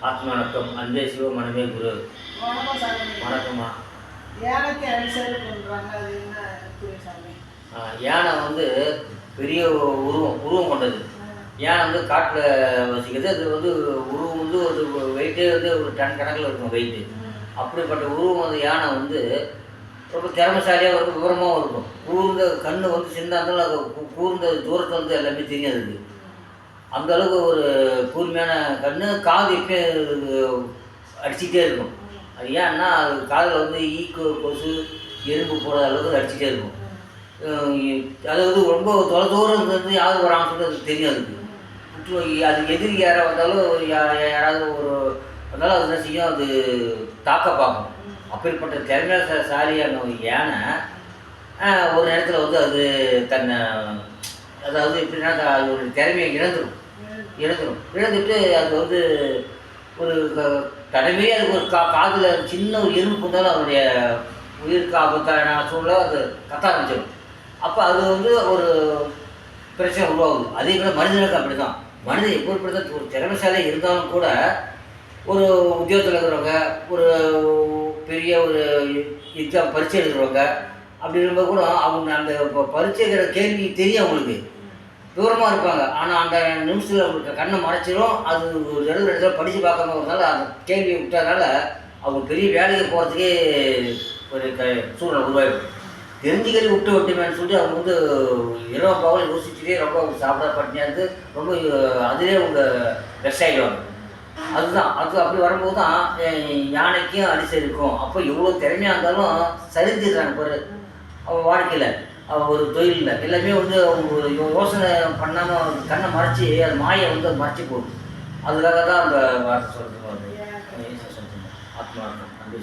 ஆத்ம வணக்கம். அன்பே சிவ மனமே குரு. வணக்கம் சாமி. வணக்கம்மா. யானைக்கு அரிசல் பண்ணுறாங்க, அது என்ன புரியும் சாமி? யானை வந்து பெரிய உருவம் கொண்டது. யானை வந்து காட்டில் வசிக்கிறது. அது வந்து உருவம் வந்து ஒரு வெயிட்டே வந்து ஒரு டன் கணக்கில் இருக்கும் வெயிட்டு. அப்படிப்பட்ட உருவம் வந்து யானை வந்து ரொம்ப திறமைசாலியாக வந்து விவரமாகவும் இருக்கும். கூர்ந்த கண் வந்து சின்ன இருந்தாலும் அது கூர்ந்த தூரத்தில் வந்து எல்லாமே தெரியாது. அந்த அளவுக்கு ஒரு கூர்மையான கண். காது எப்பயும் அடிச்சுட்டே இருக்கும். அது ஏன்னா அது காதில் வந்து கொசு எறும்பு போகிற அளவுக்கு அடிச்சுட்டே இருக்கும். அது வந்து ரொம்ப தூரம் இருந்து யாரும் வரான்னு சொல்லிட்டு அதுக்கு தெரியும். அதுக்கு எதிரி யாராக வந்தாலும் யாராவது வந்தாலும் அது என்ன செய்யும், அது தாக்க பார்க்கும். அப்படிப்பட்ட திறமைசாலியான ஒரு யானை ஒரு நேரத்தில் வந்து அது தன்னை அதாவது எப்படின்னா அதோட திறமையை இழந்துட்டு அது வந்து ஒரு தடவையே அதுக்கு ஒரு காதில் சின்ன ஒரு எறும்பு இருந்தாலும் அதனுடைய உயிருக்கு ஆபத்தான சூழலை அது கத்த ஆரம்பிச்சிடும். அப்போ அது வந்து ஒரு பிரச்சனை உருவாகுது. அதே போல் மனிதனுக்கு அப்படி தான். மனிதன் எப்படிப்பட்ட ஒரு திறமைசாலியாக இருந்தாலும் கூட ஒரு உத்தியோகத்தில் இருக்கிறவங்க, ஒரு பெரிய ஒரு எக்ஸாம் பரீட்சை எழுதுகிறவங்க அப்படி இருக்கும்போது கூட அவங்க அந்த பரீட்சைக்கிற கேள்வி தெரியும், அவங்களுக்கு தூரமாக இருப்பாங்க. ஆனால் அந்த நிமிஷத்தில் அவங்களுக்கு கண்ணை மறைச்சிடும். அது ஒரு இடத்துல படித்து பார்க்காம வரனால அந்த கேள்வியை விட்டதுனால அவங்க பெரிய வேலைக்கு போகிறதுக்கே ஒரு சூழ்நிலை உருவாகிடும். தெரிஞ்சுக்கறி விட்டுமேன்னு சொல்லிட்டு அவங்க வந்து இரவு பகல் யோசிச்சுட்டே ரொம்ப சாப்பிட பட்டினியாக இருந்து ரொம்ப அதிலே அவங்க ரெஸ்ட் ஆகிடுவாங்க. அதுதான் அது அப்படி வரும்போது தான் யானைக்கும் அரிசி இருக்கும். அப்போ எவ்வளோ திறமையாக இருந்தாலும் சரிஞ்சிடுறாங்க பாரு அவன் வாழ்க்கையில், அவன் ஒரு தொழிலில் எல்லாமே வந்து அவங்க ஒரு யோசனை பண்ணாமல் கண்ணை மறைச்சி அந்த மாயை வந்து மறைச்சி போகுது. அதுக்காக தான் அந்த வார்த்தை சொல்கிறது. ஆத்மா அன்பு